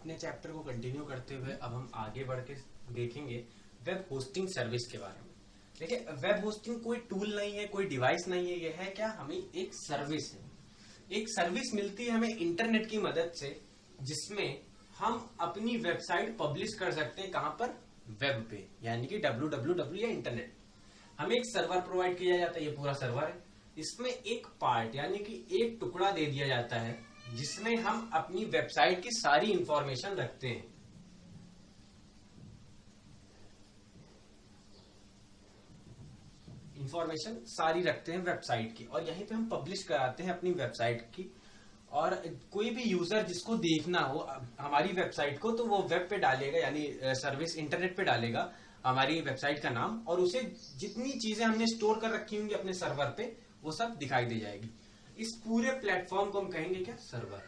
अपने चैप्टर को कंटिन्यू करते हुए अब हम आगे बढ़ के देखेंगे वेब होस्टिंग सर्विस के बारे में। देखिए, वेब होस्टिंग कोई टूल नहीं है, कोई डिवाइस नहीं है, यह है क्या, हमें एक सर्विस है। एक सर्विस मिलती है हमें इंटरनेट की मदद से, जिसमें हम अपनी वेबसाइट पब्लिश कर सकते हैं। कहां पर? वेब पे, यानी कि www या इंटरनेट। हमें एक सर्वर प्रोवाइड किया जाता है, ये पूरा सर्वर है। इसमें एक पार्ट यानी कि एक टुकड़ा दे दिया जाता है जिसमें हम अपनी वेबसाइट की सारी इंफॉर्मेशन रखते हैं। इंफॉर्मेशन सारी रखते हैं वेबसाइट की, और यहीं पे हम पब्लिश कराते हैं अपनी वेबसाइट की। और कोई भी यूजर जिसको देखना हो हमारी वेबसाइट को, तो वो वेब पे डालेगा, यानी सर्विस इंटरनेट पे डालेगा हमारी वेबसाइट का नाम, और उसे जितनी चीजें हमने स्टोर कर रखी होंगी अपने सर्वर पे, वो सब दिखाई दे जाएगी। इस पूरे प्लेटफॉर्म को हम कहेंगे क्या? सर्वर।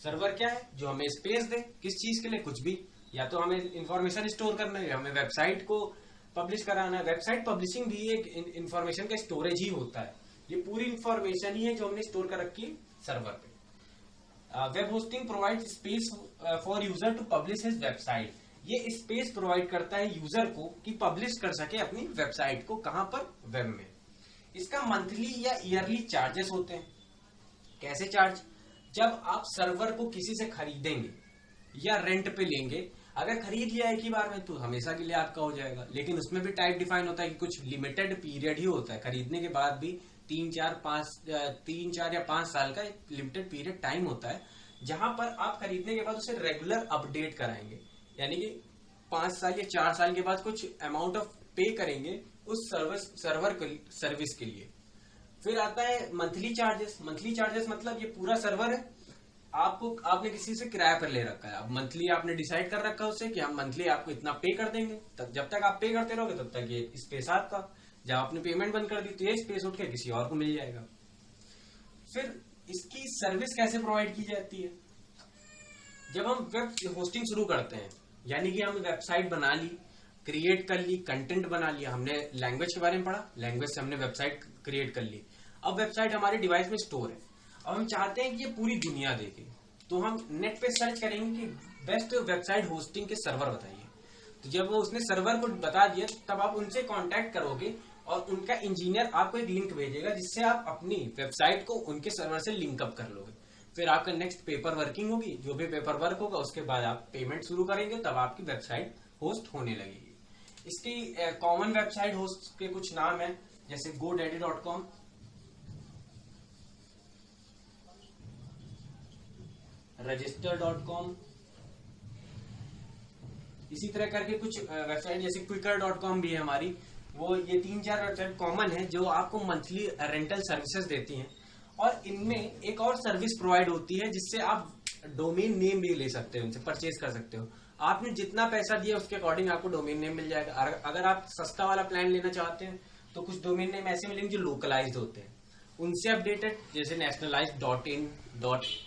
सर्वर क्या है? जो हमें स्पेस दे, किस चीज के लिए? कुछ भी। या तो हमें इंफॉर्मेशन स्टोर करना है, हमें वेबसाइट को पब्लिश कराना है। वेबसाइट पब्लिशिंग भी एक इंफॉर्मेशन का स्टोरेज ही होता है। ये पूरी इंफॉर्मेशन ही है जो हमने स्टोर कर रखी है सर्वर पे। Web hosting provide space for user to publish his website. ये स्पेस प्रोवाइड करता है यूजर को कि पब्लिश कर सके अपनी वेबसाइट को। कहां पर? वेब में। इसका मंथली या ईयरली चार्जेस होते हैं। कैसे चार्ज? जब आप सर्वर को किसी से खरीदेंगे या रेंट पे लेंगे, अगर खरीद लिया एक ही बार में तो हमेशा के लिए आपका हो जाएगा, लेकिन उसमें भी टाइप डिफाइन होता है कि कुछ लिमिटेड पीरियड ही होता है। खरीदने के बाद भी 3, 4 या 5 साल का एक लिमिटेड पीरियड टाइम होता है, जहां पर आप खरीदने के बाद उसे रेगुलर अपडेट कराएंगे, यानी कि 5 साल या 4 साल के बाद कुछ अमाउंट ऑफ पे करेंगे उस सर्विस के लिए। फिर आता है मंथली चार्जेस। मंथली चार्जेस मतलब ये पूरा सर्वर है, आपने किसी से किराया पर ले रखा है। अब मंथली आपने डिसाइड कर रखा है उससे कि हम मंथली आपको इतना पे कर देंगे, तब जब तक आप पे करते रहोगे तब तक ये स्पेस आपका। जब आपने पेमेंट बंद कर दी तो ये स्पेस उठ के किसी और को मिल जाएगा। फिर इसकी सर्विस कैसे प्रोवाइड की जाती है? जब हम वेब होस्टिंग शुरू करते हैं, यानी कि हमने वेबसाइट बना ली, क्रिएट कर ली, कंटेंट बना लिया, हमने लैंग्वेज के बारे में पढ़ा, लैंग्वेज से हमने वेबसाइट क्रिएट कर ली। अब वेबसाइट हमारे डिवाइस में स्टोर है, अब हम चाहते हैं कि ये पूरी दुनिया देखे, तो हम नेट पे सर्च करेंगे कि बेस्ट वेबसाइट होस्टिंग के सर्वर बताइए। तो जब वो उसने सर्वर को बता दिया, तब आप उनसे कांटेक्ट करोगे और उनका इंजीनियर आपको एक लिंक भेजेगा, जिससे आप अपनी वेबसाइट को उनके सर्वर से लिंकअप कर लोगे। फिर आपका नेक्स्ट पेपर वर्किंग होगी, जो भी पेपर वर्क होगा उसके बाद आप पेमेंट शुरू करेंगे, तब आपकी वेबसाइट होस्ट होने लगेगी। इसकी कॉमन वेबसाइट होस्ट के कुछ नाम है, जैसे GoDaddy.com, Register.com, इसी तरह करके कुछ वेबसाइट जैसे Quicker.com भी है हमारी। वो ये 3-4 वेबसाइट कॉमन है जो आपको मंथली रेंटल सर्विसेज देती हैं। और इनमें एक और सर्विस प्रोवाइड होती है जिससे आप डोमेन नेम भी ले सकते हो, उनसे परचेज कर सकते हो। आपने जितना पैसा दिया उसके अकॉर्डिंग आपको डोमेन नेम मिल जाएगा। अगर आप सस्ता वाला प्लान लेना चाहते हैं तो कुछ डोमेन नेम ऐसे मिलेंगे जो लोकलाइज्ड होते हैं, उनसे अपडेटेड, जैसे nationalized.in,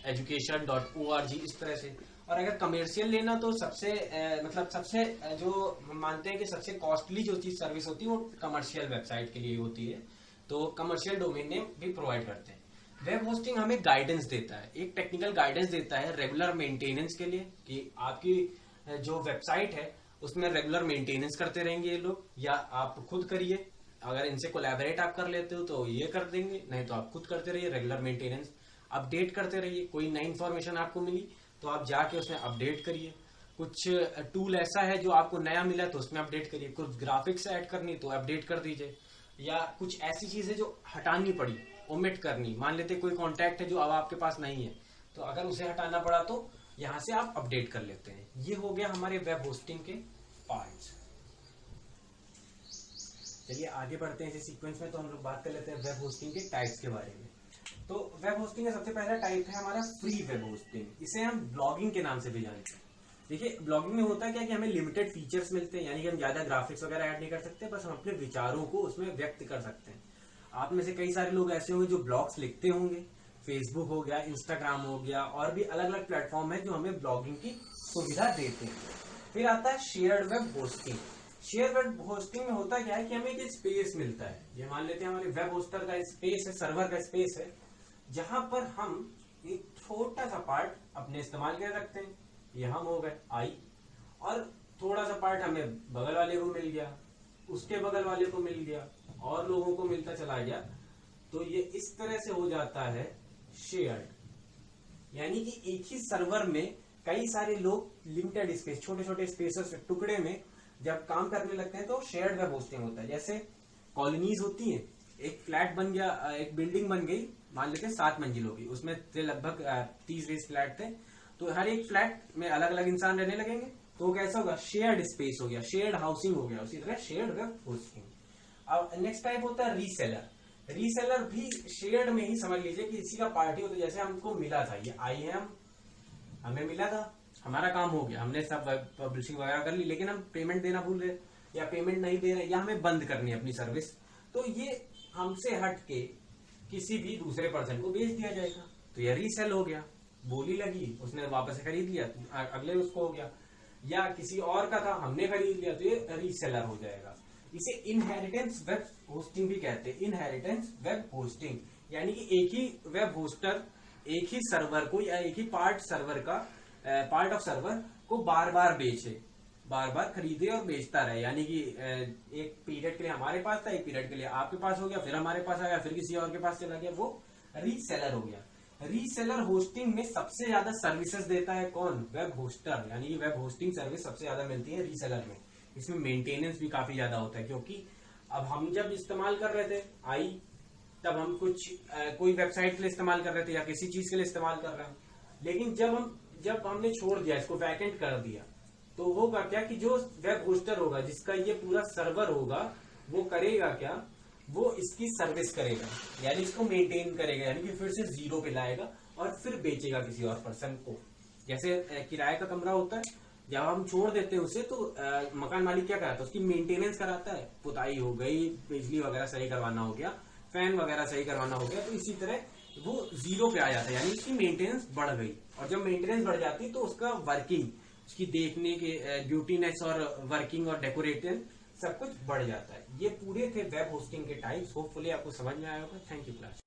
.education, .org, इस तरह से। और अगर कमर्शियल लेना तो सबसे जो हम मानते हैं कि सबसे कॉस्टली जो चीज सर्विस होती है वो कमर्शियल वेबसाइट के लिए होती है, तो कमर्शियल डोमेन नेम भी प्रोवाइड करते हैं। वेब होस्टिंग हमें गाइडेंस देता है, एक टेक्निकल गाइडेंस देता है रेगुलर मेंटेनेंस के लिए, कि आपकी जो वेबसाइट है उसमें रेगुलर मेंटेनेंस करते रहेंगे ये लोग, या आप खुद करिए। अगर इनसे कोलैबोरेट आप कर लेते हो तो ये कर देंगे, नहीं तो आप खुद करते रहिए। रेगुलर मेंटेनेंस, अपडेट करते रहिए। कोई नई इन्फॉर्मेशन आपको मिली तो आप जाके उसमें अपडेट करिए। कुछ टूल ऐसा है जो आपको नया मिला तो उसमें अपडेट करिए। कुछ ग्राफिक्स ऐड करनी तो अपडेट कर दीजिए, या कुछ ऐसी चीजें जो हटानी पड़ी, ओमिट करनी, मान लेते कोई कॉन्टैक्ट है जो अब आपके पास नहीं है, तो अगर उसे हटाना पड़ा तो यहां से आप अपडेट कर लेते हैं। ये हो गया हमारे वेब होस्टिंग के पार्ट्स। चलिए आगे बढ़ते हैं इस सीक्वेंस में, तो हम लोग बात कर लेते हैं वेब होस्टिंग के टाइप्स के बारे में। तो वेब होस्टिंग का सबसे पहला टाइप है हमारा फ्री वेब होस्टिंग। इसे हम ब्लॉगिंग के नाम से भी जानते हैं। देखिए, ब्लॉगिंग में होता है क्या कि हमें लिमिटेड फीचर्स मिलते हैं, यानी कि हम ज्यादा ग्राफिक्स वगैरह ऐड नहीं कर सकते, बस हम अपने विचारों को उसमें व्यक्त कर सकते हैं। आप में से कई सारे लोग ऐसे होंगे जो ब्लॉग्स लिखते होंगे, फेसबुक हो गया, इंस्टाग्राम हो गया, और भी अलग अलग प्लेटफॉर्म है जो हमें ब्लॉगिंग की सुविधा देते हैं। फिर आता है shared web hosting. Share web hosting में होता क्या है कि हमें एक स्पेस मिलता है। ये मान लेते हैं हमारे वेब होस्टर का स्पेस है, सर्वर का स्पेस है, जहां पर हम एक छोटा सा पार्ट अपने इस्तेमाल के रखते हैं, ये हम हो गए आई, और थोड़ा सा पार्ट हमें बगल वाले को मिल गया, उसके बगल वाले को मिल गया, और लोगों को मिलता चला गया। तो ये इस तरह से हो जाता है शेयर्ड। यानी कि एक ही सर्वर में कई सारे लोग लिमिटेड स्पेस, छोटे छोटे स्पेसेस, टुकड़े में जब काम करने लगते हैं तो शेयर्ड वेब होस्टिंग होता है। जैसे कॉलोनीज होती हैं, एक फ्लैट बन गया, एक बिल्डिंग बन गई, मान लेते हैं 7 मंजिलों की, उसमें थे लगभग 30-20 फ्लैट थे, तो हर एक फ्लैट में अलग अलग इंसान रहने लगेंगे, तो कैसा होगा, शेयर्ड स्पेस हो गया, शेयर्ड हाउसिंग हो गया। उसी तरह शेयर्ड वेब होस्टिंग। अब नेक्स्ट टाइप होता है रीसेलर। रीसेलर भी शेयर्ड में ही समझ लीजिए कि इसी का पार्ट ही होता है। जैसे हमको मिला था, ये आई है, हमें मिला था, हमारा काम हो गया, हमने सब पब्लिशिंग वगैरह कर ली, लेकिन हम पेमेंट देना भूल गए, या पेमेंट नहीं दे रहे, या हमें बंद करनी है अपनी सर्विस, तो ये हमसे हट के किसी भी दूसरे पर्सन को बेच दिया जाएगा, तो ये रीसेल हो गया। बोली लगी, उसने वापस से खरीद लिया, अगले उसको हो गया, या किसी और का था, हमने खरीद लिया, तो ये रीसेलर हो जाएगा। इसे इनहेरिटेंस वेब होस्टिंग भी कहते हैं। इनहेरिटेंस वेब होस्टिंग यानी कि एक ही वेब होस्टर एक ही सर्वर को या एक ही पार्ट ऑफ सर्वर को बार बार बेचे, बार बार खरीदे और बेचता रहे। यानी कि एक पीरियड के लिए हमारे पास था, एक पीरियड के लिए आपके पास हो गया, फिर हमारे पास आया, फिर किसी और के पास चला गया, वो रीसेलर हो गया। रीसेलर होस्टिंग में सबसे ज्यादा सर्विसेज देता है कौन, वेब होस्टर। यानी कि वेब होस्टिंग सर्विस सबसे ज्यादा मिलती है रीसेलर में। इसमें मेंटेनेंस भी काफी ज्यादा होता है, क्योंकि अब हम जब इस्तेमाल कर रहे थे आई, तब हम कोई वेबसाइट के लिए इस्तेमाल कर रहे थे या किसी चीज के लिए इस्तेमाल कर रहे हैं, लेकिन जब हमने छोड़ दिया, इसको वैकेंट कर दिया, तो होगा क्या कि जो वेब होस्टर होगा, जिसका ये पूरा सर्वर होगा, वो करेगा क्या, वो इसकी सर्विस करेगा, यानी इसको मेंटेन करेगा, यानी कि फिर से जीरो पे लाएगा और फिर बेचेगा किसी और पर्सन को। जैसे किराए का कमरा होता है, जब हम छोड़ देते हैं उसे, तो मकान मालिक क्या कराता है, उसकी मेंटेनेंस कराता है, पुताई हो गई, बिजली वगैरह सही करवाना हो गया, फैन वगैरह सही करवाना हो गया, तो इसी तरह वो जीरो पे आ जाता है, यानी उसकी मेंटेनेंस बढ़ गई। और जब मेंटेनेंस बढ़ जाती है तो उसका वर्किंग, उसकी देखने के ड्यूटीनेस और वर्किंग और डेकोरेशन सब कुछ बढ़ जाता है। ये पूरे थे वेब होस्टिंग के टाइप्स। होपफुली आपको समझ में आया होगा। Thank you class.